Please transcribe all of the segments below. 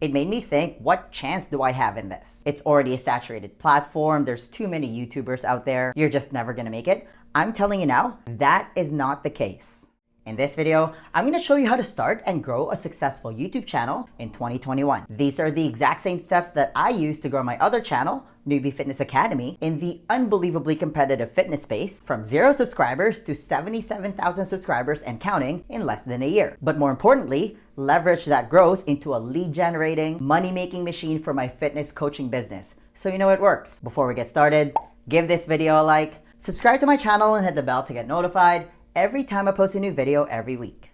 It made me think, what chance do I have in this? It's already a saturated platform. There's too many YouTubers out there. You're just never gonna make it. I'm telling you now, that is not the case. In this video, I'm going to show you how to start and grow a successful YouTube channel in 2021. These are the exact same steps that I used to grow my other channel, Newbie Fitness Academy, in the unbelievably competitive fitness space from 0 subscribers to 77,000 subscribers and counting in less than a year. But more importantly, leverage that growth into a lead-generating, money-making machine for my fitness coaching business. So you know it works. Before we get started, give this video a like, subscribe to my channel and hit the bell to get notified every time I post a new video every week.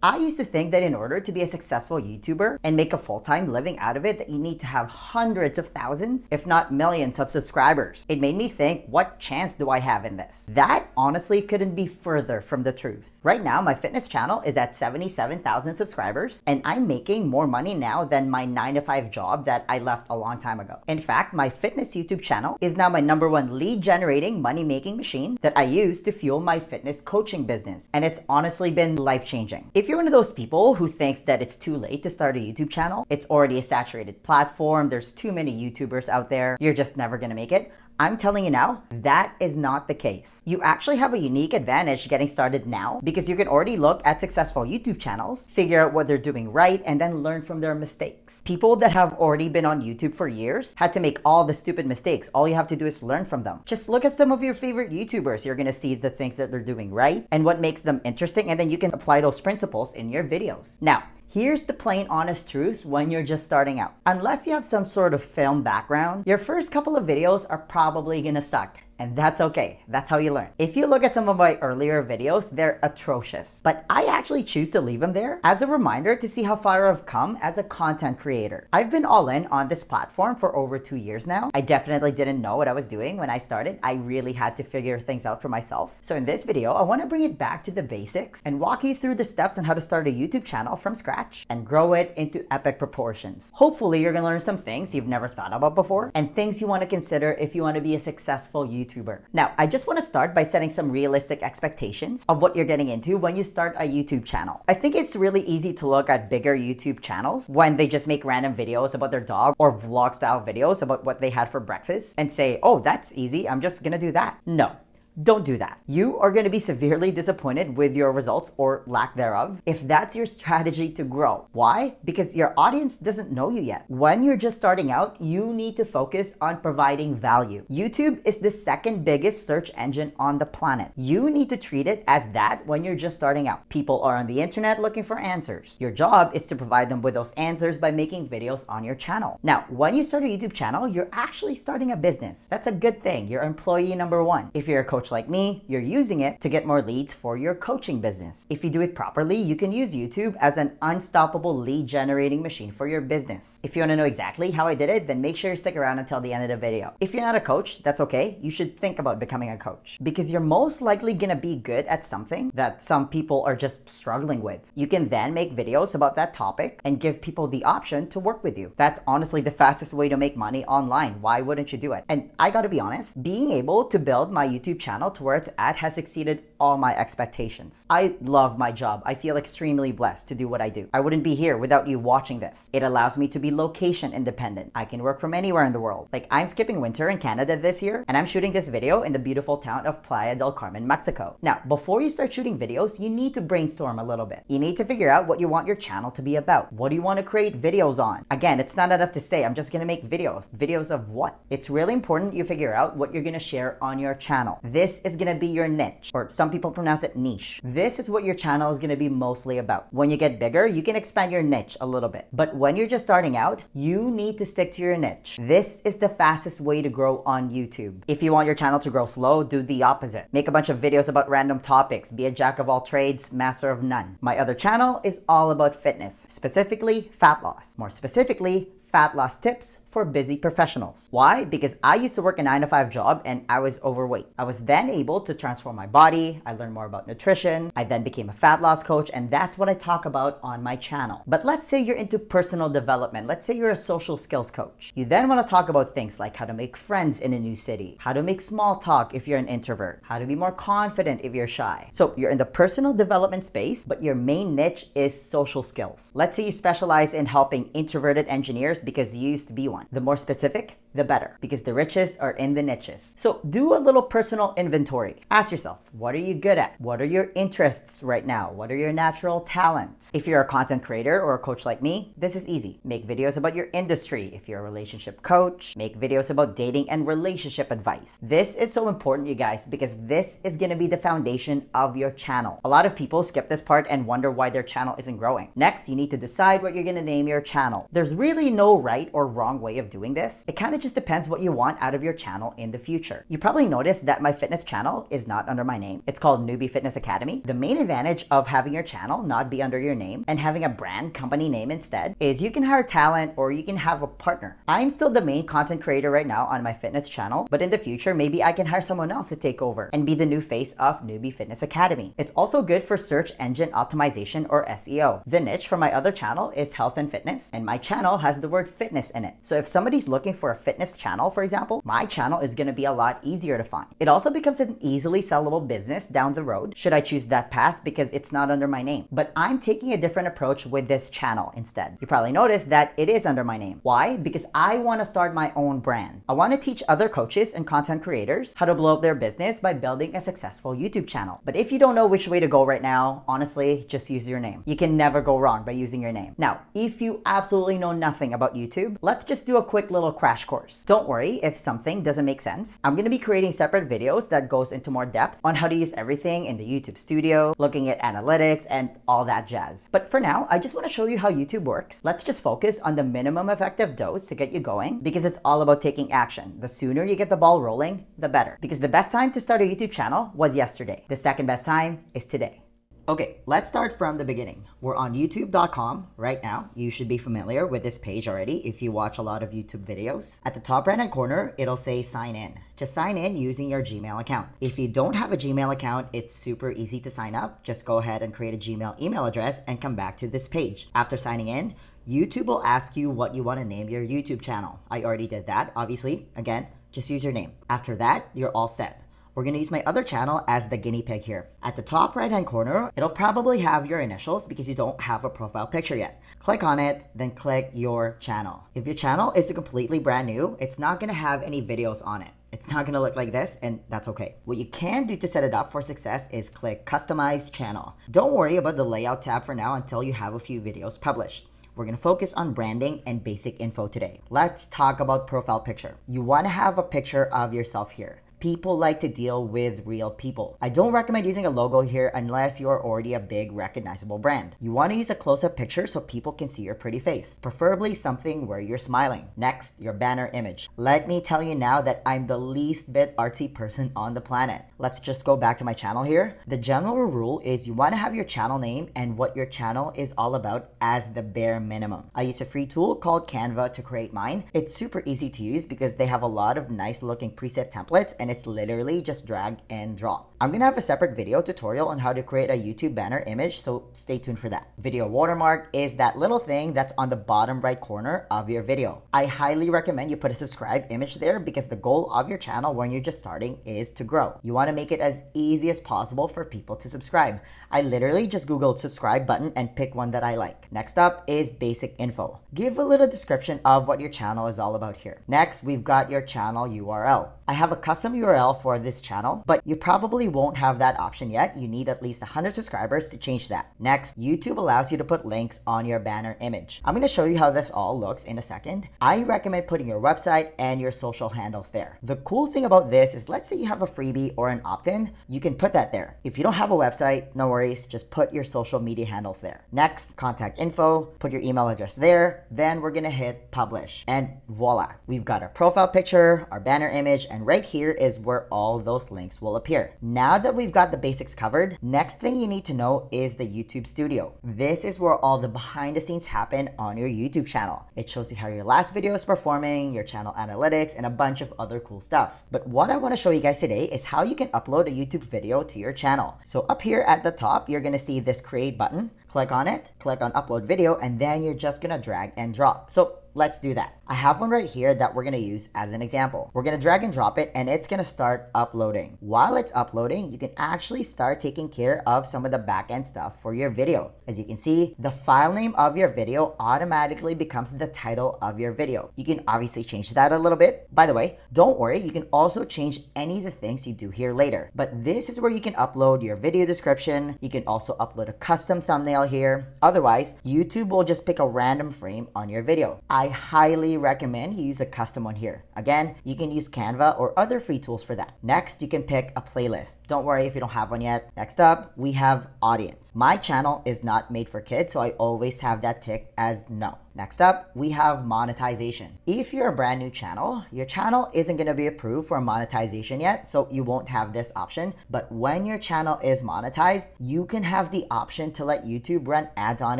I used to think that in order to be a successful YouTuber and make a full-time living out of it, that you need to have hundreds of thousands, if not millions of subscribers. It made me think, what chance do I have in this? That honestly couldn't be further from the truth. Right now, my fitness channel is at 77,000 subscribers, and I'm making more money now than my 9-to-5 job that I left a long time ago. In fact, my fitness YouTube channel is now my #1 lead-generating, money-making machine that I use to fuel my fitness coaching business, and it's honestly been life-changing. If you're one of those people who thinks that it's too late to start a YouTube channel, it's already a saturated platform, there's too many YouTubers out there, you're just never gonna make it, I'm telling you now, that is not the case. You actually have a unique advantage getting started now because you can already look at successful YouTube channels, figure out what they're doing right, and then learn from their mistakes. People that have already been on YouTube for years had to make all the stupid mistakes. All you have to do is learn from them. Just look at some of your favorite YouTubers. You're gonna see the things that they're doing right and what makes them interesting, and then you can apply those principles in your videos. Now, here's the plain honest truth when you're just starting out. Unless you have some sort of film background, your first couple of videos are probably gonna suck. And that's okay. That's how you learn. If you look at some of my earlier videos, they're atrocious. But I actually choose to leave them there as a reminder to see how far I've come as a content creator. I've been all in on this platform for over 2 years now. I definitely didn't know what I was doing when I started. I really had to figure things out for myself. So in this video, I want to bring it back to the basics and walk you through the steps on how to start a YouTube channel from scratch and grow it into epic proportions. Hopefully, you're going to learn some things you've never thought about before and things you want to consider if you want to be a successful YouTuber. Now, I just want to start by setting some realistic expectations of what you're getting into when you start a YouTube channel. I think it's really easy to look at bigger YouTube channels when they just make random videos about their dog or vlog style videos about what they had for breakfast and say, oh, that's easy, I'm just gonna do that. No. Don't do that. You are going to be severely disappointed with your results or lack thereof if that's your strategy to grow. Why? Because your audience doesn't know you yet. When you're just starting out, you need to focus on providing value. YouTube is the second biggest search engine on the planet. You need to treat it as that when you're just starting out. People are on the internet looking for answers. Your job is to provide them with those answers by making videos on your channel. Now, when you start a YouTube channel, you're actually starting a business. That's a good thing. You're employee #1. If you're a coach like me, you're using it to get more leads for your coaching business. If you do it properly, you can use YouTube as an unstoppable lead generating machine for your business. If you want to know exactly how I did it, then make sure you stick around until the end of the video. If you're not a coach, that's okay. You should think about becoming a coach because you're most likely gonna be good at something that some people are just struggling with. You can then make videos about that topic and give people the option to work with you. That's honestly the fastest way to make money online. Why wouldn't you do it? And I gotta be honest, being able to build my YouTube channel to where it's at has exceeded all my expectations. I love my job. I feel extremely blessed to do what I do. I wouldn't be here without you watching this. It allows me to be location independent. I can work from anywhere in the world. Like, I'm skipping winter in Canada this year, and I'm shooting this video in the beautiful town of Playa del Carmen, Mexico. Now, before you start shooting videos, you need to brainstorm a little bit. You need to figure out what you want your channel to be about. What do you want to create videos on? Again, it's not enough to say, I'm just gonna make videos. Videos of what? It's really important you figure out what you're gonna share on your channel. This is gonna be your niche, or some people pronounce it niche. This is what your channel is gonna be mostly about. When you get bigger, you can expand your niche a little bit. But when you're just starting out, you need to stick to your niche. This is the fastest way to grow on YouTube. If you want your channel to grow slow, do the opposite. Make a bunch of videos about random topics. Be a jack of all trades, master of none. My other channel is all about fitness, specifically fat loss. More specifically, fat loss tips for busy professionals. Why? Because I used to work a 9-to-5 job and I was overweight. I was then able to transform my body. I learned more about nutrition. I then became a fat loss coach, and that's what I talk about on my channel. But let's say you're into personal development. Let's say you're a social skills coach. You then want to talk about things like how to make friends in a new city, how to make small talk if you're an introvert, how to be more confident if you're shy. So you're in the personal development space, but your main niche is social skills. Let's say you specialize in helping introverted engineers because you used to be one. The more specific, the better, because the riches are in the niches. So do a little personal inventory. Ask yourself, what are you good at? What are your interests right now? What are your natural talents? If you're a content creator or a coach like me, this is easy. Make videos about your industry. If you're a relationship coach, make videos about dating and relationship advice. This is so important, you guys, because this is gonna be the foundation of your channel. A lot of people skip this part and wonder why their channel isn't growing. Next, you need to decide what you're gonna name your channel. There's really no right or wrong way of doing this. It kind of just depends what you want out of your channel in the future. You probably noticed that my fitness channel is not under my name. It's called Newbie Fitness Academy. The main advantage of having your channel not be under your name and having a brand company name instead is you can hire talent or you can have a partner. I'm still the main content creator right now on my fitness channel, but in the future, maybe I can hire someone else to take over and be the new face of Newbie Fitness Academy. It's also good for search engine optimization or SEO. The niche for my other channel is health and fitness, and my channel has the word fitness in it. So if somebody's looking for a fitness channel, for example, my channel is going to be a lot easier to find. It also becomes an easily sellable business down the road should I choose that path because it's not under my name. But I'm taking a different approach with this channel instead. You probably noticed that it is under my name. Why? Because I want to start my own brand. I want to teach other coaches and content creators how to blow up their business by building a successful YouTube channel. But if you don't know which way to go right now, honestly, just use your name. You can never go wrong by using your name. Now, if you absolutely know nothing about YouTube, let's just do a quick little crash course. Don't worry if something doesn't make sense. I'm going to be creating separate videos that goes into more depth on how to use everything in the YouTube studio, looking at analytics and all that jazz. But for now, I just want to show you how YouTube works. Let's just focus on the minimum effective dose to get you going because it's all about taking action. The sooner you get the ball rolling, the better. Because the best time to start a YouTube channel was yesterday. The second best time is today. Okay, let's start from the beginning. We're on youtube.com right now. You should be familiar with this page already if you watch a lot of YouTube videos. At the top right hand corner, it'll say sign in. Just sign in using your Gmail account. If you don't have a Gmail account, it's super easy to sign up. Just go ahead and create a Gmail email address and come back to this page. After signing in, YouTube will ask you what you want to name your YouTube channel. I already did that, obviously. Again, just use your name. After that, you're all set. We're going to use my other channel as the guinea pig here. At the top right hand corner, it'll probably have your initials because you don't have a profile picture yet. Click on it, then click your channel. If your channel is completely brand new, it's not going to have any videos on it. It's not going to look like this, and that's okay. What you can do to set it up for success is click Customize Channel. Don't worry about the layout tab for now until you have a few videos published. We're going to focus on branding and basic info today. Let's talk about profile picture. You want to have a picture of yourself here. People like to deal with real people. I don't recommend using a logo here unless you're already a big recognizable brand. You want to use a close-up picture so people can see your pretty face, preferably something where you're smiling. Next, your banner image. Let me tell you now that I'm the least bit artsy person on the planet. Let's just go back to my channel here. The general rule is you want to have your channel name and what your channel is all about as the bare minimum. I use a free tool called Canva to create mine. It's super easy to use because they have a lot of nice looking preset templates and it's literally just drag and drop. I'm gonna have a separate video tutorial on how to create a YouTube banner image, so stay tuned for that. Video watermark is that little thing that's on the bottom right corner of your video. I highly recommend you put a subscribe image there because the goal of your channel when you're just starting is to grow. You wanna make it as easy as possible for people to subscribe. I literally just Googled subscribe button and pick one that I like. Next up is basic info. Give a little description of what your channel is all about here. Next, we've got your channel URL. I have a custom URL for this channel, but you probably won't have that option yet. You need at least 100 subscribers to change that. Next, YouTube allows you to put links on your banner image. I'm going to show you how this all looks in a second. I recommend putting your website and your social handles there. The cool thing about this is, let's say you have a freebie or an opt-in, you can put that there. If you don't have a website, no worries, just put your social media handles there. Next, contact info, put your email address there, then we're going to hit publish, and voila, we've got our profile picture, our banner image, and right here is is where all those links will appear. Now that we've got the basics covered, next thing you need to know is the YouTube Studio. This is where all the behind the scenes happen on your YouTube channel. It shows you how your last video is performing, your channel analytics, and a bunch of other cool stuff. But what I want to show you guys today is how you can upload a YouTube video to your channel. So up here at the top, you're going to see this create button. Click on it, click on upload video, and then you're just going to drag and drop. So let's do that. I have one right here that we're going to use as an example. We're going to drag and drop it and it's going to start uploading. While it's uploading, you can actually start taking care of some of the back-end stuff for your video. As you can see, the file name of your video automatically becomes the title of your video. You can obviously change that a little bit. By the way, don't worry, you can also change any of the things you do here later. But this is where you can upload your video description. You can also upload a custom thumbnail here. Otherwise, YouTube will just pick a random frame on your video. I highly recommend you use a custom one here. Again, you can use Canva or other free tools for that. Next, you can pick a playlist. Don't worry if you don't have one yet. Next up, we have audience. My channel is not made for kids, so I always have that ticked as no. Next up, we have monetization. If you're a brand new channel, your channel isn't going to be approved for monetization yet, so you won't have this option. But when your channel is monetized, you can have the option to let YouTube run ads on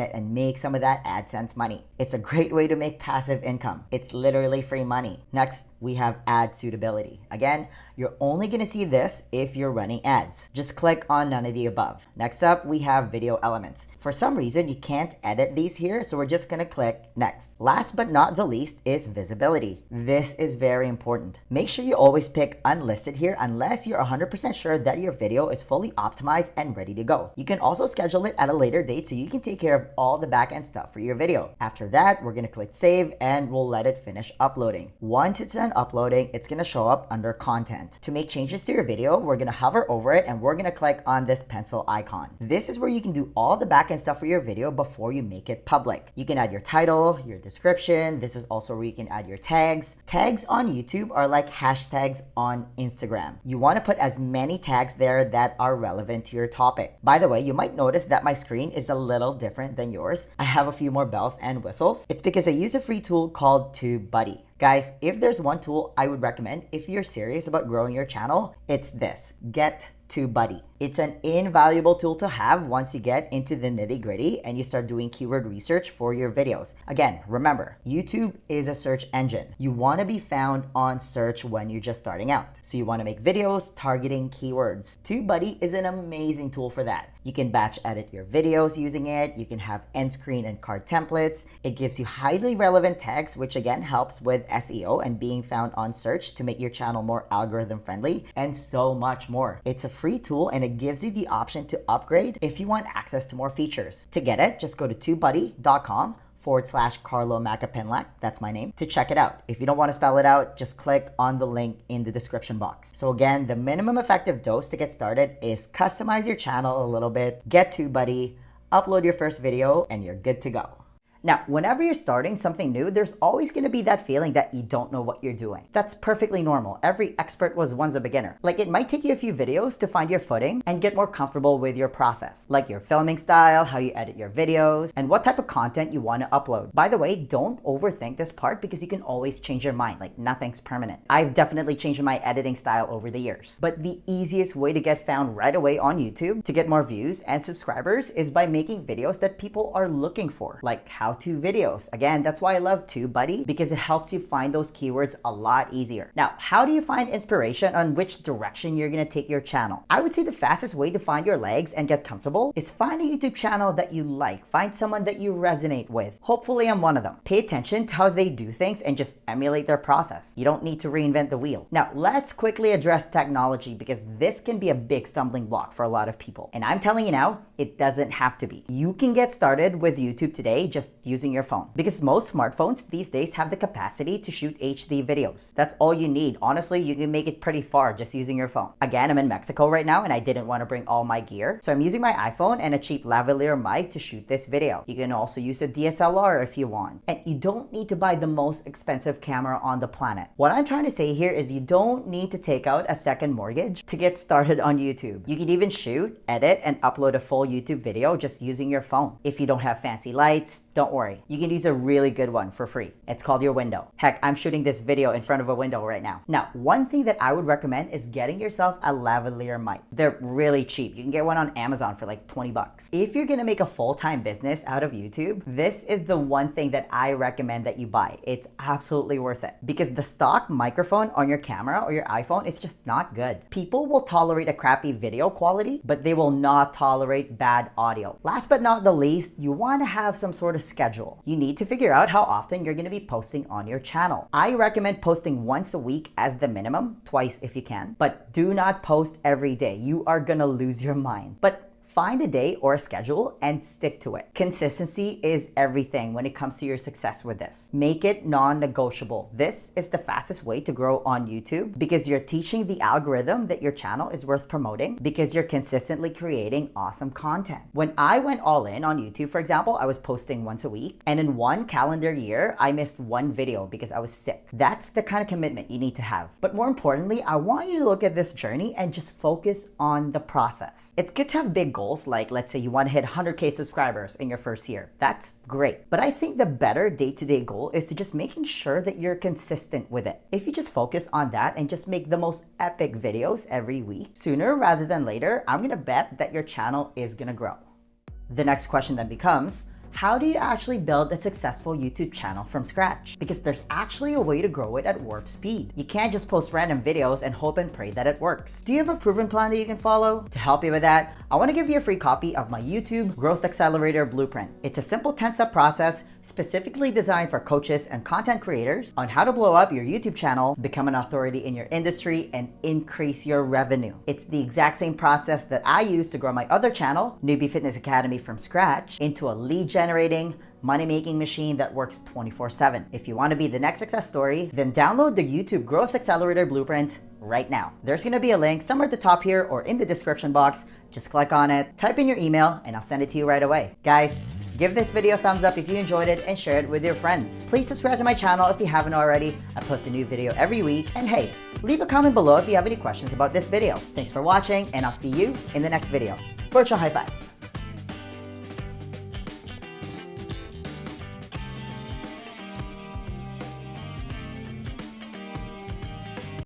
it and make some of that AdSense money. It's a great way to make passive income. It's literally free money. Next, we have ad suitability. Again, you're only going to see this if you're running ads. Just click on none of the above. Next up, we have video elements. For some reason, you can't edit these here, so we're just going to click next. Last but not the least is visibility. This is very important. Make sure you always pick unlisted here unless you're 100% sure that your video is fully optimized and ready to go. You can also schedule it at a later date so you can take care of all the back-end stuff for your video. After that, we're going to click save and we'll let it finish uploading. Once it's done uploading, it's going to show up under content. To make changes to your video, we're going to hover over it and we're going to click on this pencil icon. This is where you can do all the back-end stuff for your video before you make it public. You can add your title, your description. This is also where you can add your tags. Tags on YouTube are like hashtags on Instagram. You want to put as many tags there that are relevant to your topic. By the way, you might notice that my screen is a little different than yours. I have a few more bells and whistles. It's because I use a free tool called Tubebuddy. Guys, if there's one tool I would recommend if you're serious about growing your channel, it's this. Get Tubebuddy. It's an invaluable tool to have once you get into the nitty-gritty and you start doing keyword research for your videos. Again, remember, YouTube is a search engine. You want to be found on search when you're just starting out. So you want to make videos targeting keywords. Tubebuddy is an amazing tool for that. You can batch edit your videos using it. You can have end screen and card templates. It gives you highly relevant text, which again helps with SEO and being found on search to make your channel more algorithm friendly and so much more. It's a free tool and it gives you the option to upgrade if you want access to more features. To get it, just go to tubebuddy.com/Carlo Macapinlac, that's my name, to check it out. If you don't want to spell it out, just click on the link in the description box. So again, the minimum effective dose to get started is customize your channel a little bit, get Tubebuddy, upload your first video, and you're good to go. Now, whenever you're starting something new, there's always going to be that feeling that you don't know what you're doing. That's perfectly normal. Every expert was once a beginner. Like, it might take you a few videos to find your footing and get more comfortable with your process, like your filming style, how you edit your videos, and what type of content you want to upload. By the way, don't overthink this part because you can always change your mind. Like, nothing's permanent. I've definitely changed my editing style over the years. But the easiest way to get found right away on YouTube to get more views and subscribers is by making videos that people are looking for, like how how-to videos. Again, that's why I love Tubebuddy, because it helps you find those keywords a lot easier. Now, how do you find inspiration on which direction you're gonna take your channel? I would say the fastest way to find your legs and get comfortable is find a YouTube channel that you like. Find someone that you resonate with. Hopefully I'm one of them. Pay attention to how they do things and just emulate their process. You don't need to reinvent the wheel. Now, let's quickly address technology, because this can be a big stumbling block for a lot of people. And I'm telling you now, it doesn't have to be. You can get started with YouTube today just using your phone, because most smartphones these days have the capacity to shoot HD videos. That's all you need. Honestly, you can make it pretty far just using your phone. Again, I'm in Mexico right now and I didn't want to bring all my gear, so I'm using my iPhone and a cheap lavalier mic to shoot this video. You can also use a DSLR if you want. And you don't need to buy the most expensive camera on the planet. What I'm trying to say here is you don't need to take out a second mortgage to get started on YouTube. You can even shoot, edit, and upload a full YouTube video just using your phone. If you don't have fancy lights, don't worry. You can use a really good one for free. It's called your window. Heck, I'm shooting this video in front of a window right now. Now, one thing that I would recommend is getting yourself a lavalier mic. They're really cheap. You can get one on Amazon for like 20 bucks. If you're gonna make a full-time business out of YouTube, this is the one thing that I recommend that you buy. It's absolutely worth it because the stock microphone on your camera or your iPhone is just not good. People will tolerate a crappy video quality, but they will not tolerate bad audio. Last but not the least, you want to have some sort of schedule. You need to figure out how often you're going to be posting on your channel. I recommend posting once a week as the minimum, twice if you can, but do not post every day. You are going to lose your mind. But find a day or a schedule and stick to it. Consistency is everything when it comes to your success with this. Make it non-negotiable. This is the fastest way to grow on YouTube because you're teaching the algorithm that your channel is worth promoting because you're consistently creating awesome content. When I went all in on YouTube, for example, I was posting once a week, and in one calendar year, I missed one video because I was sick. That's the kind of commitment you need to have. But more importantly, I want you to look at this journey and just focus on the process. It's good to have big goals. Like, let's say you want to hit 100K subscribers in your first year. That's great. But I think the better day-to-day goal is to just making sure that you're consistent with it. If you just focus on that and just make the most epic videos every week, sooner rather than later, I'm gonna bet that your channel is gonna grow. The next question then becomes, how do you actually build a successful YouTube channel from scratch? Because there's actually a way to grow it at warp speed. You can't just post random videos and hope and pray that it works. Do you have a proven plan that you can follow? To help you with that, I want to give you a free copy of my YouTube Growth Accelerator Blueprint. It's a simple 10-step process specifically designed for coaches and content creators on how to blow up your YouTube channel, become an authority in your industry, and increase your revenue. It's the exact same process that I use to grow my other channel, Newbie Fitness Academy, from scratch into a lead generating, money-making machine that works 24/7. If you want to be the next success story, then download the YouTube Growth Accelerator Blueprint right now. There's going to be a link somewhere at the top here or in the description box. Just click on it, type in your email, and I'll send it to you right away. Guys, give this video a thumbs up if you enjoyed it and share it with your friends. Please subscribe to my channel if you haven't already. I post a new video every week. And hey, leave a comment below if you have any questions about this video. Thanks for watching, and I'll see you in the next video. Virtual high five.